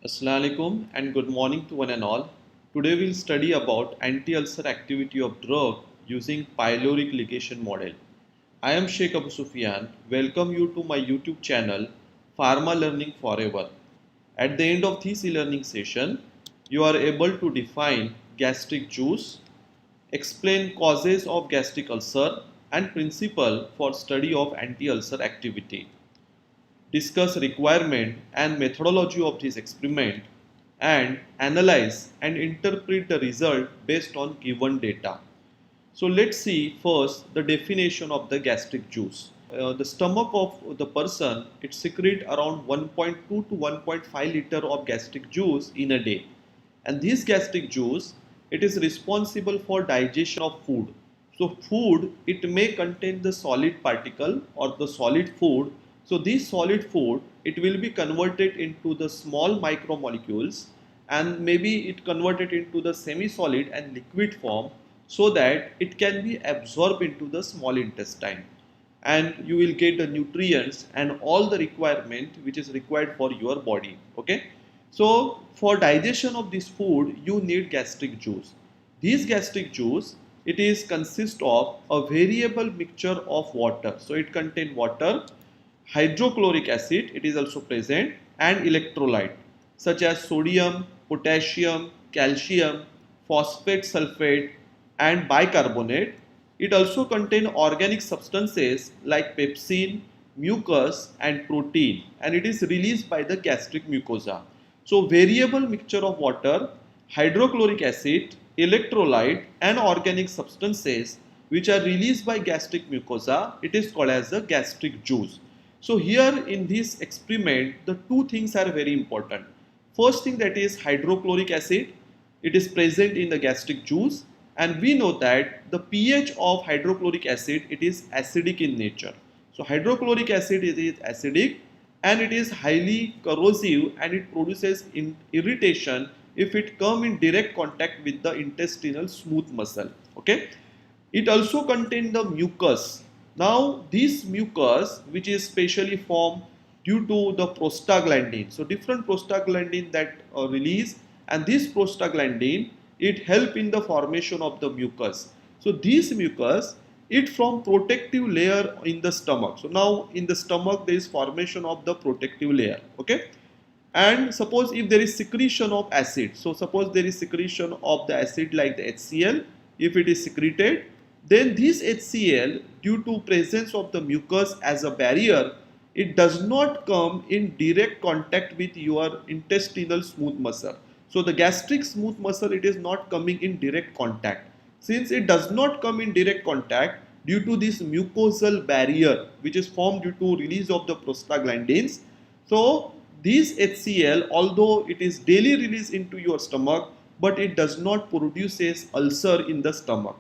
Assalamu alaikum and good morning to one and all. Today we'll study about anti-ulcer activity of drug using pyloric ligation model. I am Sheikh Abu Sufyan. Welcome you to my YouTube channel Pharma Learning Forever. At the end of this e-learning session, you are able to define gastric juice, explain causes of gastric ulcer and principle for study of anti-ulcer activity, discuss requirement and methodology of this experiment, and analyze and interpret the result based on given data. So let's see first the definition of the gastric juice. The stomach of the person, it secretes around 1.2 to 1.5 liter of gastric juice in a day, and this gastric juice, it is responsible for digestion of food. So food, it may contain the solid particle or the solid food. So this solid food, it will be converted into the small micromolecules, and maybe it converted into the semi-solid and liquid form, so that it can be absorbed into the small intestine, and you will get the nutrients and all the requirement which is required for your body. Okay, so for digestion of this food you need gastric juice. This gastric juice, it is consist of a variable mixture of water. So it contain water, hydrochloric acid, it is also present, and electrolyte such as sodium, potassium, calcium, phosphate, sulfate, and bicarbonate. It also contains organic substances like pepsin, mucus, and protein, and it is released by the gastric mucosa. So variable mixture of water, hydrochloric acid, electrolyte, and organic substances which are released by gastric mucosa, it is called as the gastric juice. So here in this experiment, the two things are very important. First thing, that is hydrochloric acid. It is present in the gastric juice, and we know that the pH of hydrochloric acid, it is acidic in nature. So hydrochloric acid is acidic, and it is highly corrosive, and it produces irritation if it come in direct contact with the intestinal smooth muscle. Okay, it also contains the mucus. Now this mucus, which is specially formed due to the prostaglandin, so different prostaglandin that are released, and this prostaglandin, it help in the formation of the mucus. So this mucus, it form protective layer in the stomach. So now in the stomach there is formation of the protective layer. Okay, and suppose if there is secretion of acid, so suppose there is secretion of the acid like the HCl, if it is secreted, then this HCl, due to presence of the mucus as a barrier, it does not come in direct contact with your intestinal smooth muscle. So the gastric smooth muscle, it is not coming in direct contact. Since it does not come in direct contact due to this mucosal barrier which is formed due to release of the prostaglandins, so this HCl, although it is daily released into your stomach, but it does not produces ulcer in the stomach.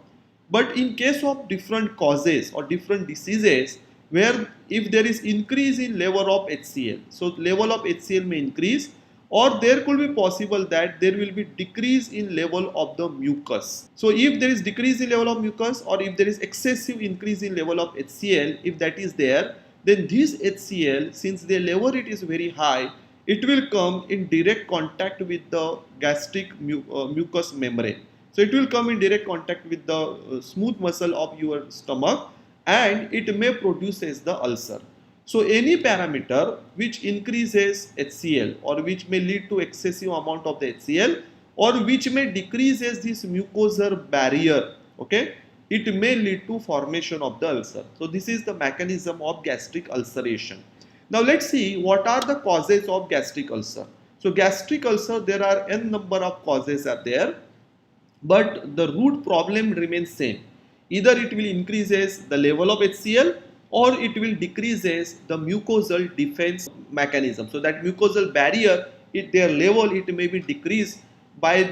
But in case of different causes or different diseases, where if there is increase in level of HCl, so level of HCl may increase, or there could be possible that there will be decrease in level of the mucus. So if there is decrease in level of mucus, or if there is excessive increase in level of HCl, if that is there, then this HCl, since the level it is very high, it will come in direct contact with the gastric mucous membrane. So it will come in direct contact with the smooth muscle of your stomach, and it may produces the ulcer. So any parameter which increases HCl, or which may lead to excessive amount of the HCl, or which may decreases this mucosal barrier, okay, it may lead to formation of the ulcer. So this is the mechanism of gastric ulceration. Now let's see what are the causes of gastric ulcer. So gastric ulcer, there are n number of causes are there, but the root problem remains same. Either it will increases the level of HCl, or it will decreases the mucosal defense mechanism. So that mucosal barrier, their level, it may be decreased by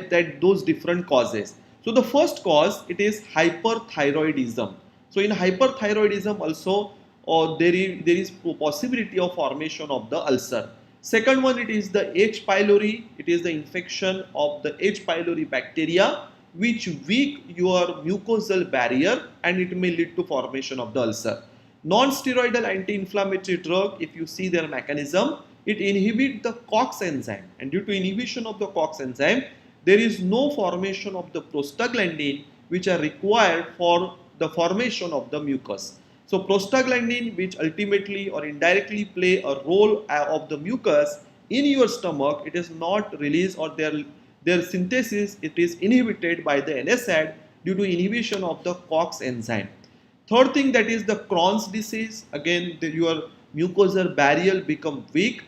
those different causes. So the first cause, it is hyperthyroidism. So in hyperthyroidism also, there is possibility of formation of the ulcer. Second one, it is the H. pylori. It is the infection of the H. pylori bacteria which weak your mucosal barrier, and it may lead to formation of the ulcer. Non-steroidal anti-inflammatory drug, if you see their mechanism, it inhibits the COX enzyme, and due to inhibition of the COX enzyme, there is no formation of the prostaglandin which are required for the formation of the mucus. So prostaglandin, which ultimately or indirectly play a role of the mucus in your stomach, it is not released, or their synthesis, it is inhibited by the NSAID due to inhibition of the COX enzyme. Third thing, that is the Crohn's disease. Again, your mucosal barrier become weak.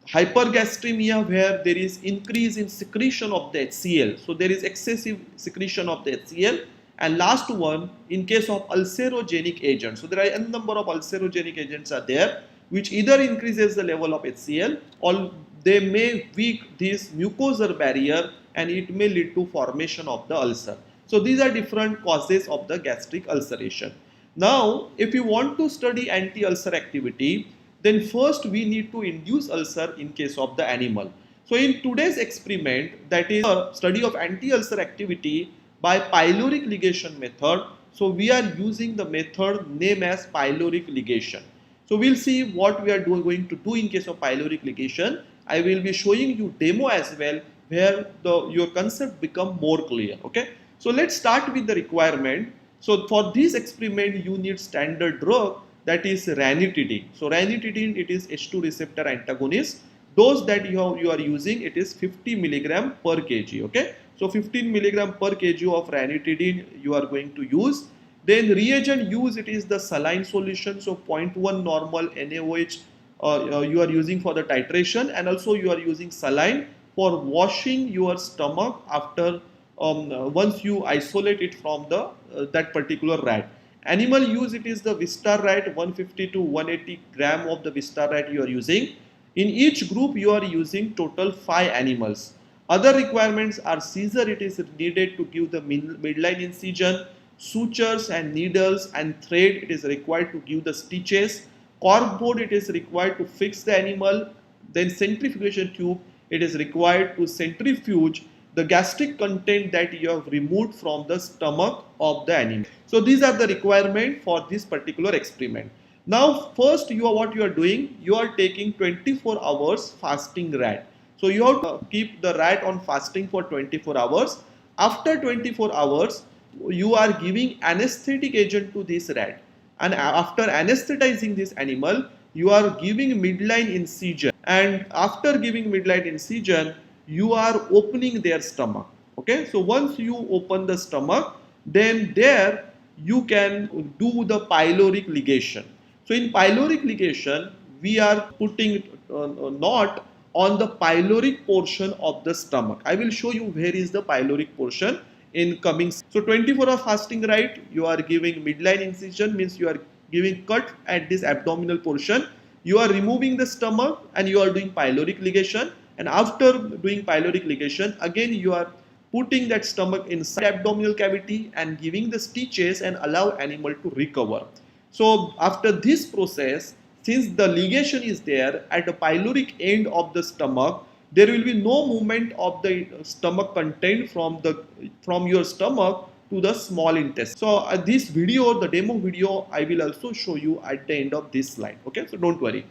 Hypergastremia, where there is increase in secretion of the HCl. So there is excessive secretion of the HCl. And last one, in case of ulcerogenic agents. So there are a number of ulcerogenic agents are there, which either increases the level of HCl or they may weak this mucosal barrier, and it may lead to formation of the ulcer. So these are different causes of the gastric ulceration. Now, if you want to study anti-ulcer activity, then first we need to induce ulcer in case of the animal. So in today's experiment, that is a study of anti-ulcer activity by pyloric ligation method. So we are using the method named as pyloric ligation. So we'll see what we are going to do in case of pyloric ligation. I will be showing you demo as well, where your concept become more clear. Okay. So let's start with the requirement. So for this experiment, you need standard drug, that is ranitidine. So ranitidine, it is H2 receptor antagonist. Dose that you are using, it is 50 milligram per kg. Okay. So 15 milligram per kg of ranitidine you are going to use. Then reagent use, it is the saline solution. So 0.1 normal NaOH you are using for the titration, and also you are using saline for washing your stomach after once you isolate it from the that particular rat. Animal use, it is the Vistar rat, 150 to 180 gram of the Vistar rat you are using. In each group you are using total 5 animals. Other requirements are scissor, it is needed to give the midline incision, sutures and needles and thread, it is required to give the stitches, cork board, it is required to fix the animal, then centrifugation tube, it is required to centrifuge the gastric content that you have removed from the stomach of the animal. So these are the requirements for this particular experiment. Now first what you are doing, you are taking 24 hours fasting rat. So you have to keep the rat on fasting for 24 hours. After 24 hours, you are giving anesthetic agent to this rat. And after anesthetizing this animal, you are giving midline incision. And after giving midline incision, you are opening their stomach. Okay, so once you open the stomach, then there you can do the pyloric ligation. So in pyloric ligation, we are putting knot on the pyloric portion of the stomach. I will show you where is the pyloric portion in coming. So 24 hour fasting, right? You are giving midline incision, means you are giving cut at this abdominal portion. You are removing the stomach and you are doing pyloric ligation. And after doing pyloric ligation, again you are putting that stomach inside abdominal cavity and giving the stitches and allow animal to recover. So after this process, since the ligation is there at the pyloric end of the stomach, there will be no movement of the stomach content from your stomach to the small intestine. So this video, the demo video, I will also show you at the end of this slide. Okay, so don't worry.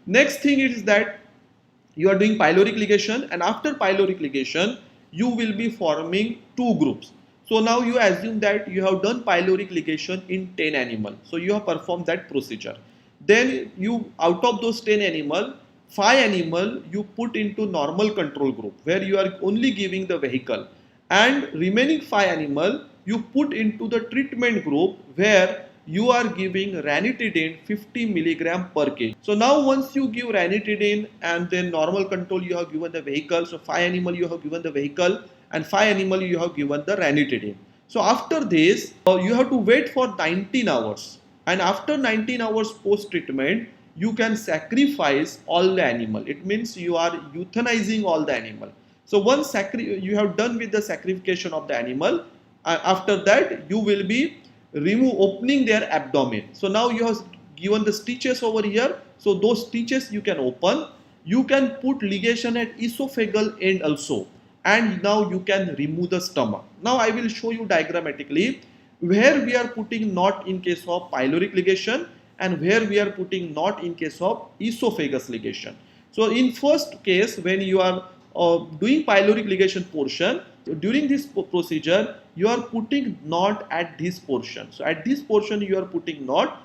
Next thing is that you are doing pyloric ligation, and after pyloric ligation, you will be forming 2 groups. So now you assume that you have done pyloric ligation in 10 animals. So you have performed that procedure. Then you, out of those 10 animals, 5 animals you put into normal control group where you are only giving the vehicle, and remaining 5 animals you put into the treatment group where you are giving ranitidine 50 milligram per kg. So now once you give ranitidine and then normal control, you have given the vehicle. So 5 animals you have given the vehicle and 5 animals you have given the ranitidine. So after this, you have to wait for 19 hours. And after 19 hours post treatment, you can sacrifice all the animal. It means you are euthanizing all the animal. So once you have done with the sacrification of the animal, after that you will be opening their abdomen. So now you have given the stitches over here. So those stitches you can open. You can put ligation at esophageal end also. And now you can remove the stomach. Now I will show you diagrammatically where we are putting knot in case of pyloric ligation and where we are putting knot in case of esophagus ligation. So in first case, when you are doing pyloric ligation portion, during this procedure, you are putting knot at this portion. So at this portion, you are putting knot.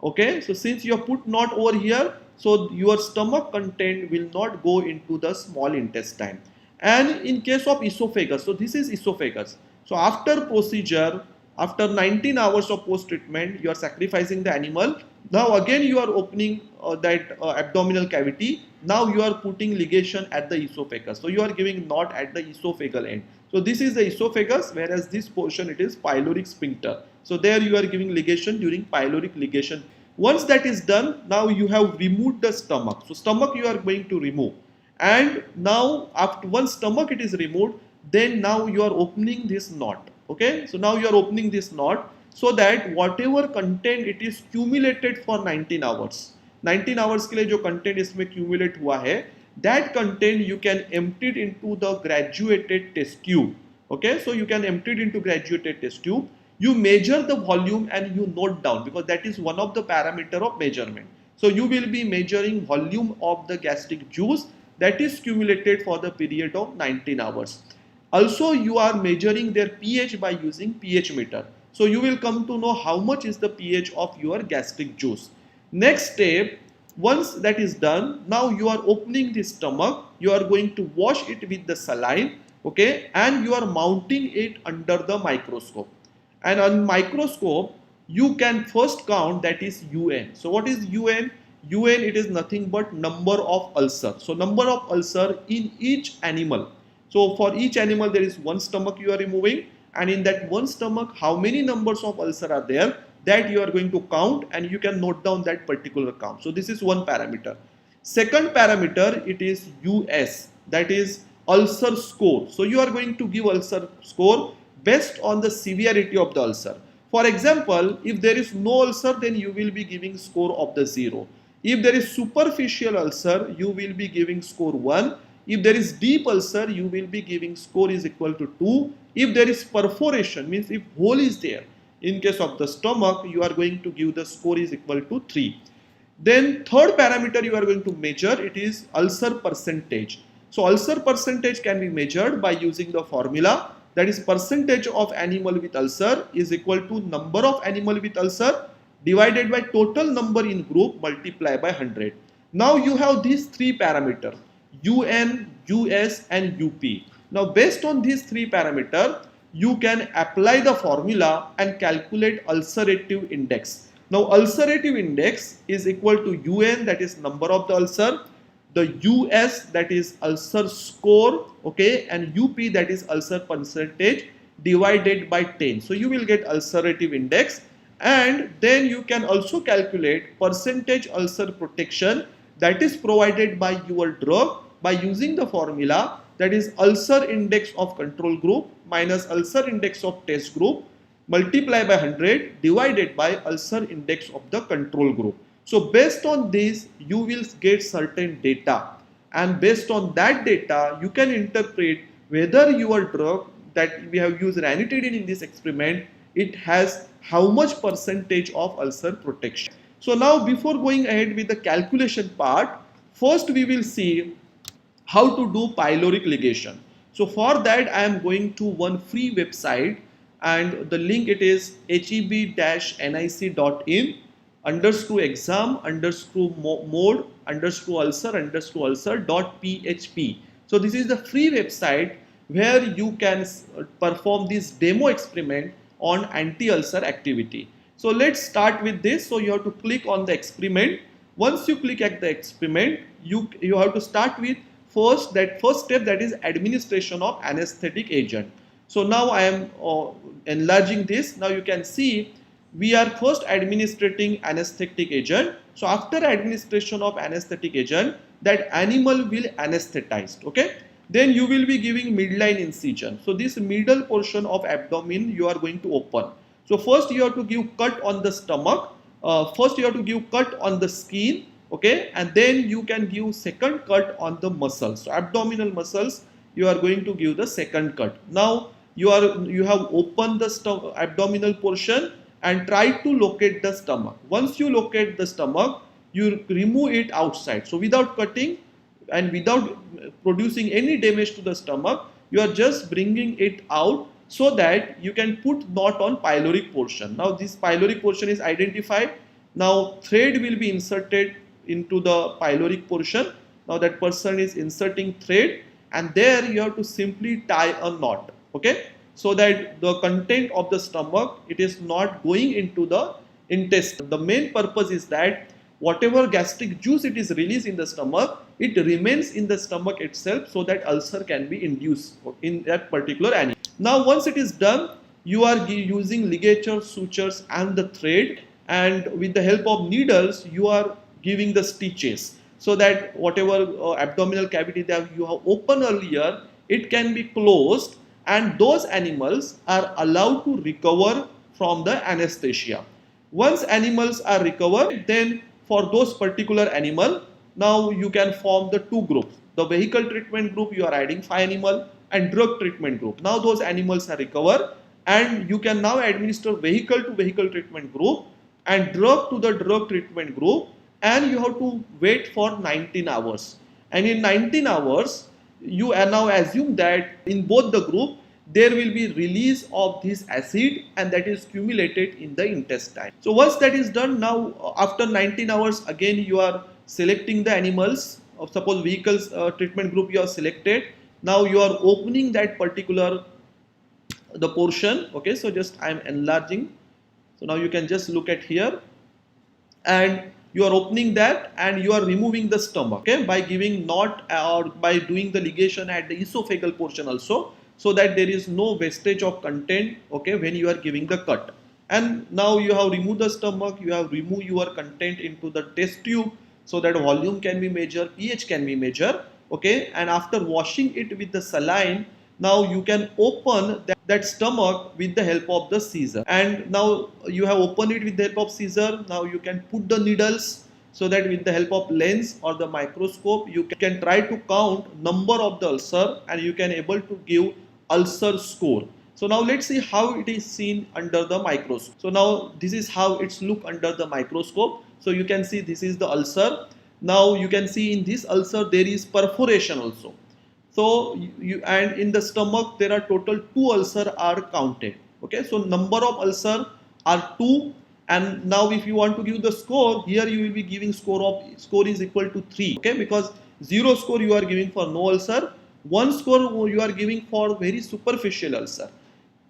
Okay, so since you have put knot over here, so your stomach content will not go into the small intestine. And in case of esophagus, so this is esophagus. So after procedure, after 19 hours of post treatment, you are sacrificing the animal. Now again you are opening that abdominal cavity. Now you are putting ligation at the esophagus. So you are giving knot at the esophageal end. So this is the esophagus, whereas this portion it is pyloric sphincter. So there you are giving ligation during pyloric ligation. Once that is done, now you have removed the stomach. So stomach you are going to remove. And now after once stomach it is removed, then now you are opening this knot. Okay, so now you are opening this knot so that whatever content it is accumulated for 19 hours. 19 hours के लिए जो content इसमें accumulate हुआ है, that content you can empty it into the graduated test tube. Okay, so you can empty it into graduated test tube. You measure the volume and you note down, because that is one of the parameter of measurement. So you will be measuring volume of the gastric juice that is accumulated for the period of 19 hours. Also, you are measuring their pH by using pH meter. So you will come to know how much is the pH of your gastric juice. Next step, once that is done, now you are opening the stomach. You are going to wash it with the saline, okay, and you are mounting it under the microscope. And on microscope, you can first count, that is UN. So what is UN? UN, it is nothing but number of ulcer. So number of ulcer in each animal. So for each animal there is one stomach you are removing, and in that one stomach how many numbers of ulcer are there, that you are going to count, and you can note down that particular count. So this is one parameter. Second parameter, it is US, that is ulcer score. So you are going to give ulcer score based on the severity of the ulcer. For example, if there is no ulcer, then you will be giving score of the 0. If there is superficial ulcer, you will be giving score 1. If there is deep ulcer, you will be giving score is equal to 2. If there is perforation, means if hole is there, in case of the stomach, you are going to give the score is equal to 3. Then third parameter you are going to measure, it is ulcer percentage. So ulcer percentage can be measured by using the formula, that is percentage of animal with ulcer is equal to number of animal with ulcer divided by total number in group multiplied by 100. Now you have these three parameters, UN, US and UP. Now based on these three parameters, you can apply the formula and calculate ulcerative index. Now ulcerative index is equal to UN, that is number of the ulcer, the US, that is ulcer score, okay, and UP, that is ulcer percentage, divided by 10. So you will get ulcerative index, and then you can also calculate percentage ulcer protection that is provided by your drug by using the formula, that is ulcer index of control group minus ulcer index of test group multiplied by 100 divided by ulcer index of the control group. So based on this, you will get certain data, and based on that data, you can interpret whether your drug that we have used ranitidine in this experiment, it has how much percentage of ulcer protection. So now before going ahead with the calculation part, first we will see how to do pyloric ligation. So for that I am going to one free website, and the link it is heb-nic.in_mode_ulcer_ulcer.php. So this is the free website where you can perform this demo experiment on anti-ulcer activity. So let's start with this. So you have to click on the experiment. Once you click at the experiment, you have to start with first step, that is administration of anesthetic agent. So now I am enlarging this. Now you can see we are first administrating anesthetic agent. So after administration of anesthetic agent, that animal will anesthetized, okay. Then you will be giving midline incision. So this middle portion of abdomen you are going to open. So first you have to give cut on the stomach. First you have to give cut on the skin, okay, and then you can give second cut on the muscles. So abdominal muscles you are going to give the second cut. Now you have opened the abdominal portion and try to locate the stomach. Once you locate the stomach, you remove it outside. So without cutting, and without producing any damage to the stomach, you are just bringing it out so that you can put knot on pyloric portion. Now this pyloric portion is identified. Now thread will be inserted into the pyloric portion. Now that person is inserting thread, and there you have to simply tie a knot, okay, so that the content of the stomach, it is not going into the intestine. The main purpose is that whatever gastric juice it is released in the stomach, it remains in the stomach itself, so that ulcer can be induced in that particular animal. Now once it is done, you are using ligatures, sutures and the thread, and with the help of needles you are giving the stitches, so that whatever abdominal cavity that you have opened earlier, it can be closed, and those animals are allowed to recover from the anesthesia. Once animals are recovered, then for those particular animal, now you can form the two groups. The vehicle treatment group, you are adding 5 animal, and drug treatment group. Now those animals are recovered, and you can now administer vehicle to vehicle treatment group and drug to the drug treatment group, and you have to wait for 19 hours. And in 19 hours, you are now assume that in both the group, there will be release of this acid, and that is accumulated in the intestine. So once that is done, now after 19 hours, again you are selecting the animals. Suppose vehicles treatment group you have selected. Now you are opening that particular the portion, okay, so just I am enlarging. So now you can just look at here, and you are opening that, and you are removing the stomach, okay, by giving knot or by doing the ligation at the esophageal portion also, so that there is no wastage of content, okay, when you are giving the cut. And now you have removed the stomach, you have removed your content into the test tube, so that volume can be measured, pH can be measured, okay, and after washing it with the saline, now you can open that stomach with the help of the scissor. And now you have opened it with the help of scissor. Now you can put the needles, so that with the help of lens or the microscope, you can try to count number of the ulcer, and you can able to give ulcer score. So now let's see how it is seen under the microscope. So now this is how it's look under the microscope. So you can see this is the ulcer. Now you can see in this ulcer there is perforation also. So and in the stomach there are total 2 ulcer are counted. Okay, so number of ulcer are 2, and now if you want to give the score, here you will be giving score is equal to 3. Okay, because 0 score you are giving for no ulcer, 1 score you are giving for very superficial ulcer,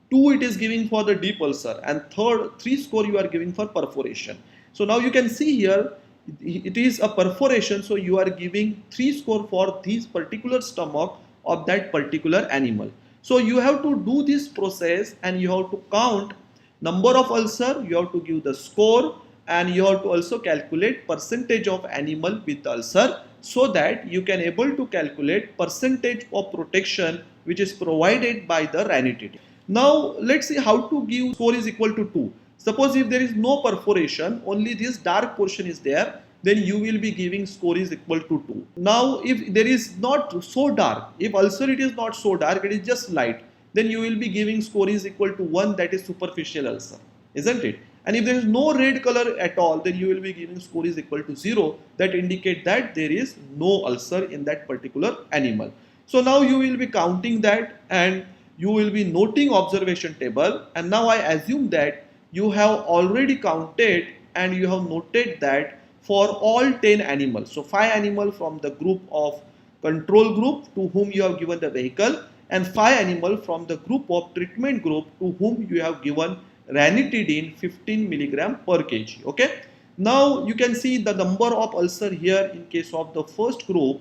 2 it is giving for the deep ulcer, and 3 score you are giving for perforation. So now you can see here it is a perforation, so you are giving 3 score for this particular stomach of that particular animal. So you have to do this process, and you have to count number of ulcer, you have to give the score, and you have to also calculate percentage of animal with ulcer, so that you can able to calculate percentage of protection which is provided by the ranitidine. Now let's see how to give score is equal to 2. Suppose if there is no perforation, only this dark portion is there, then you will be giving score is equal to 2. Now if there is not so dark, if ulcer it is not so dark, it is just light, then you will be giving score is equal to 1, that is superficial ulcer, isn't it? And if there is no red color at all, then you will be giving score is equal to 0, that indicate that there is no ulcer in that particular animal. So now you will be counting that, and you will be noting observation table, and now I assume that you have already counted and you have noted that for all 10 animals. So 5 animals from the group of control group to whom you have given the vehicle, and 5 animals from the group of treatment group to whom you have given ranitidine 15 milligram per kg. Okay. Now you can see the number of ulcer here in case of the first group.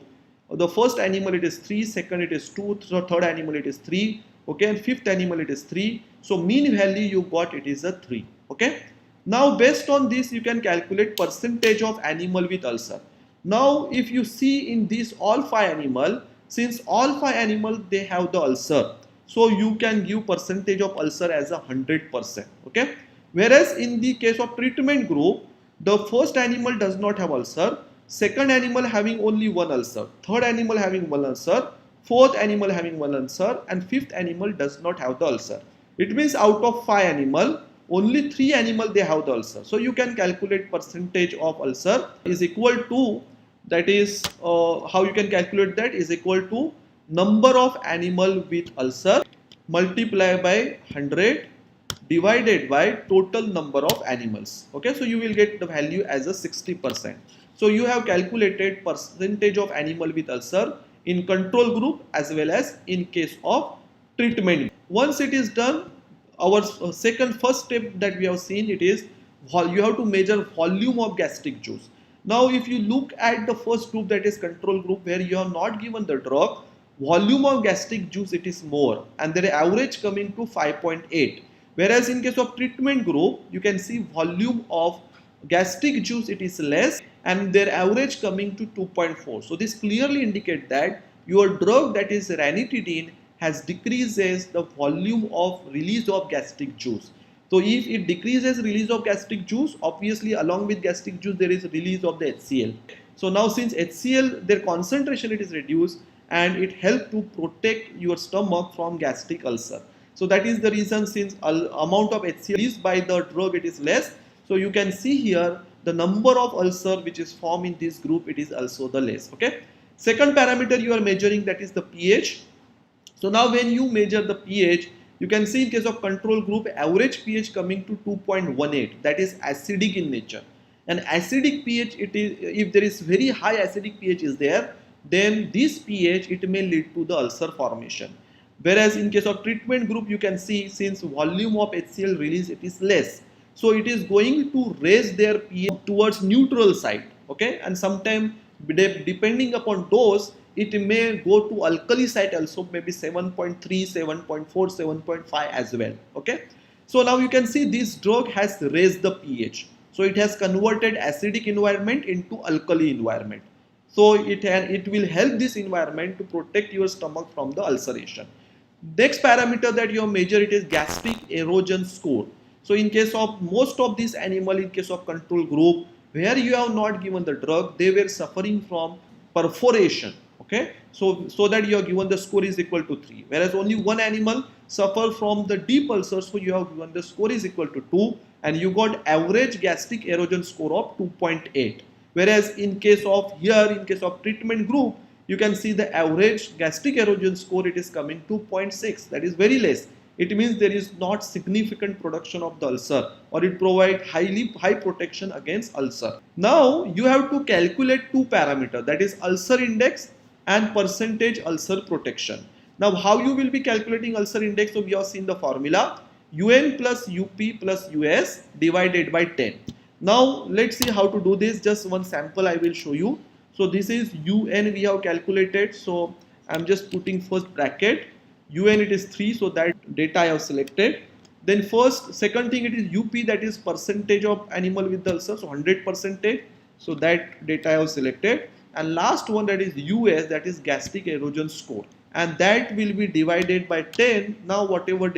The first animal it is 3, second it is 2, third animal it is 3, okay, and fifth animal it is 3. So mean value you got it is a 3. Okay. Now based on this you can calculate percentage of animal with ulcer. Now if you see in these all 5 animal, since all 5 animals they have the ulcer, so you can give percentage of ulcer as 100%. Okay. Whereas in the case of treatment group, the first animal does not have ulcer, second animal having only 1 ulcer, third animal having 1 ulcer, fourth animal having 1 ulcer, and fifth animal does not have the ulcer. It means out of 5 animal, only 3 animal they have the ulcer. So you can calculate percentage of ulcer is equal to that is how you can calculate that is equal to number of animal with ulcer multiplied by 100 divided by total number of animals. Okay, so you will get the value as a 60%. So you have calculated percentage of animal with ulcer in control group as well as in case of treatment. Once it is done, our first step that we have seen, it is you have to measure volume of gastric juice. Now if you look at the first group, that is control group, where you are not given the drug, volume of gastric juice it is more, and their average coming to 5.8. Whereas in case of treatment group, you can see volume of gastric juice it is less and their average coming to 2.4. So this clearly indicates that your drug, that is ranitidine, has decreases the volume of release of gastric juice. So if it decreases release of gastric juice, obviously along with gastric juice there is release of the HCl. So now since HCl, their concentration it is reduced and it helps to protect your stomach from gastric ulcer. So that is the reason, since amount of HCl released by the drug it is less. So you can see here the number of ulcer which is formed in this group, it is also the less. Okay. Second parameter you are measuring, that is the pH. So now when you measure the pH, you can see in case of control group, average pH coming to 2.18, that is acidic in nature. And acidic pH, it is, if there is very high acidic pH is there, then this pH it may lead to the ulcer formation. Whereas in case of treatment group, you can see since volume of HCl release it is less, so it is going to raise their pH towards neutral side. Okay, and sometimes depending upon dose, it may go to alkali side also, maybe 7.3, 7.4, 7.5 as well. Okay, so now you can see this drug has raised the pH, so it has converted acidic environment into alkali environment. So it will help this environment to protect your stomach from the ulceration. Next parameter that you measure, it is gastric erosion score. So in case of most of these animal, in case of control group where you have not given the drug, they were suffering from perforation. Okay, so that you are given the score is equal to 3, whereas only one animal suffer from the deep ulcer, so you have given the score is equal to 2, and you got average gastric erosion score of 2.8. Whereas in case of treatment group, you can see the average gastric erosion score, it is coming to 0.6, that is very less. It means there is not significant production of the ulcer, or it provides high protection against ulcer. Now you have to calculate two parameters, that is ulcer index and percentage ulcer protection. Now how you will be calculating ulcer index? So we have seen the formula, UN plus UP plus US divided by 10. Now let's see how to do this. Just one sample I will show you. So this is UN we have calculated. So I'm just putting first bracket. UN it is 3, so that data I have selected. Then second thing it is UP, that is percentage of animal with the ulcer, so 100%. So that data I have selected. And last one, that is US, that is gastric erosion score, and that will be divided by 10. Now whatever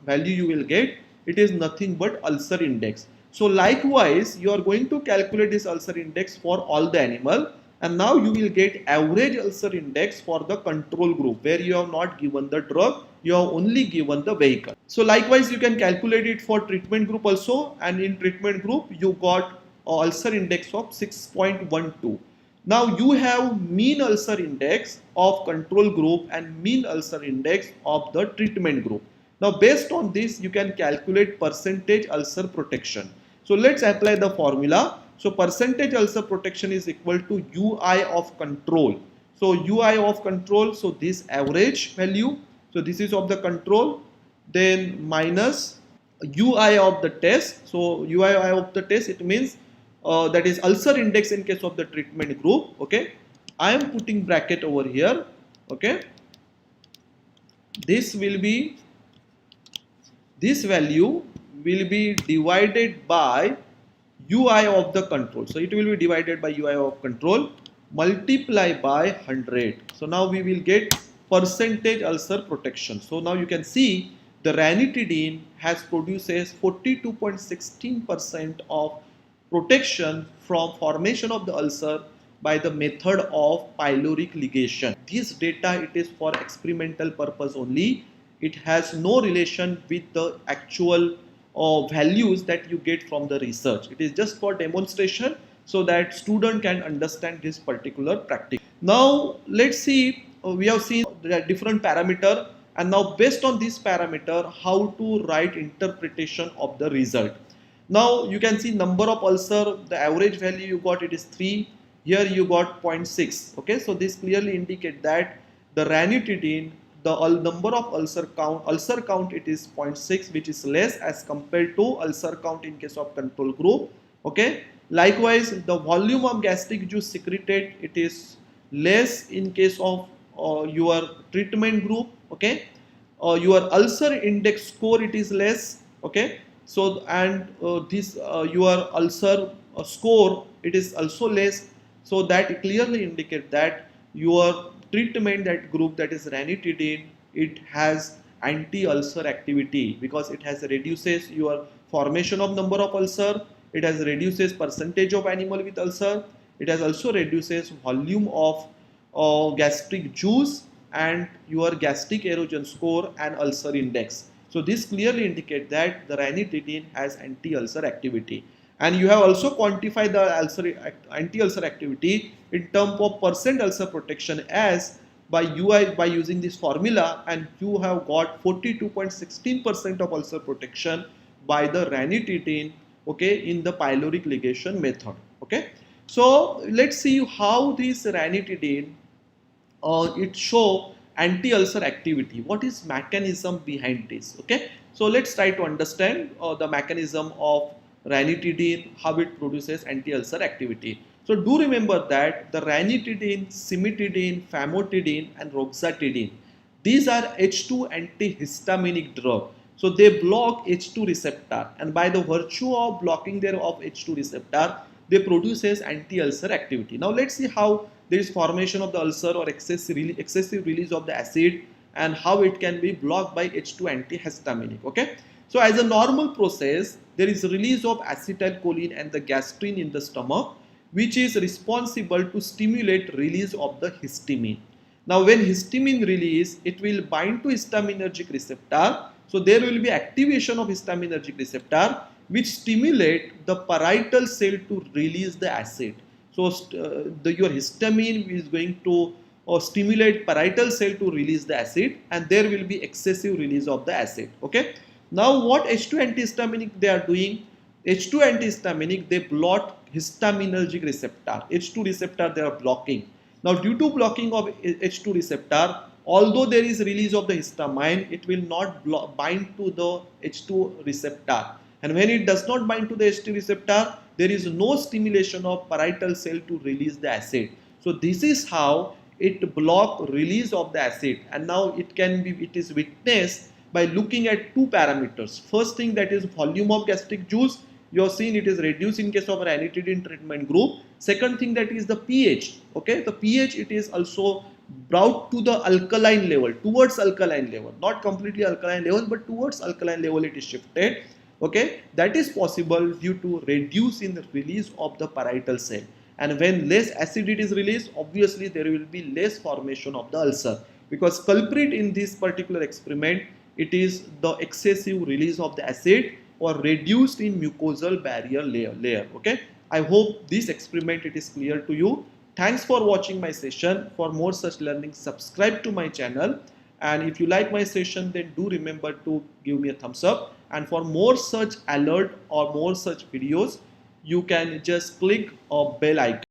value you will get, it is nothing but ulcer index. So likewise you are going to calculate this ulcer index for all the animal, and now you will get average ulcer index for the control group where you have not given the drug, you have only given the vehicle. So likewise you can calculate it for treatment group also, and in treatment group you got ulcer index of 6.12. Now you have mean ulcer index of control group and mean ulcer index of the treatment group. Now based on this you can calculate percentage ulcer protection. So let's apply the formula. So percentage ulcer protection is equal to UI of control. So UI of control, so this average value, so this is of the control, then minus UI of the test. So UI of the test, it means that is ulcer index in case of the treatment group. Okay, I am putting bracket over here. Okay, this value will be divided by UI of the control. So it will be divided by UI of control multiply by 100. So now we will get percentage ulcer protection. So now you can see the ranitidine has produces 42.16% of protection from formation of the ulcer by the method of pyloric ligation. This data, it is for experimental purpose only. It has no relation with the actual values that you get from the research. It is just for demonstration so that student can understand this particular practice. Now let's see, we have seen the different parameter, and now based on this parameter how to write interpretation of the result. Now you can see number of ulcer, the average value you got, it is 3. Here you got 0.6. Okay, so this clearly indicate that the ranitidine, the number of ulcer count it is 0.6, which is less as compared to ulcer count in case of control group. Okay, likewise the volume of gastric juice secreted, it is less in case of your treatment group. Okay, your ulcer index score, it is less. Okay, so and this your ulcer score, it is also less, so that clearly indicate that your treatment, that group, that is ranitidine, it has anti-ulcer activity, because it has reduces your formation of number of ulcer, it has reduces percentage of animal with ulcer, it has also reduces volume of gastric juice and your gastric erosion score and ulcer index. So this clearly indicates that the ranitidine has anti-ulcer activity. And you have also quantified the anti-ulcer activity in terms of percent ulcer protection as by using this formula, and you have got 42.16% of ulcer protection by the ranitidine, okay, in the pyloric ligation method. Okay, so let's see how this ranitidine it show anti-ulcer activity. What is mechanism behind this? Okay, so let's try to understand the mechanism of ranitidine, how it produces anti-ulcer activity. So do remember that the ranitidine, cimetidine, famotidine and roxatidine, these are H2 antihistaminic drug. So they block H2 receptor, and by the virtue of blocking their of H2 receptor, they produces anti-ulcer activity. Now let's see how there is formation of the ulcer or excessive release of the acid, and how it can be blocked by H2 antihistaminic. Okay, so as a normal process, there is release of acetylcholine and the gastrin in the stomach, which is responsible to stimulate release of the histamine. Now when histamine release, it will bind to histaminergic receptor, so there will be activation of histaminergic receptor, which stimulate the parietal cell to release the acid. So your histamine is going to stimulate parietal cell to release the acid, and there will be excessive release of the acid. Okay, now what H2 antihistaminic they are doing? H2 antihistaminic, they block histaminergic receptor. H2 receptor they are blocking. Now due to blocking of H2 receptor, although there is release of the histamine, it will not bind to the H2 receptor. And when it does not bind to the H2 receptor, there is no stimulation of parietal cell to release the acid. So this is how it block release of the acid. And now it is witnessed by looking at two parameters. First thing, that is volume of gastric juice. You have seen it is reduced in case of ranitidine treatment group. Second thing, that is the pH. Okay, the pH, it is also brought to the alkaline level, towards alkaline level, not completely alkaline level, but towards alkaline level it is shifted. Okay, that is possible due to reduce in the release of the parietal cell, and when less acidity is released, obviously there will be less formation of the ulcer, because culprit in this particular experiment, it is the excessive release of the acid or reduced in mucosal barrier layer. Okay, I hope this experiment it is clear to you. Thanks for watching my session. For more such learning, subscribe to my channel, and if you like my session, then do remember to give me a thumbs up. And for more such alert or more such videos, you can just click a bell icon.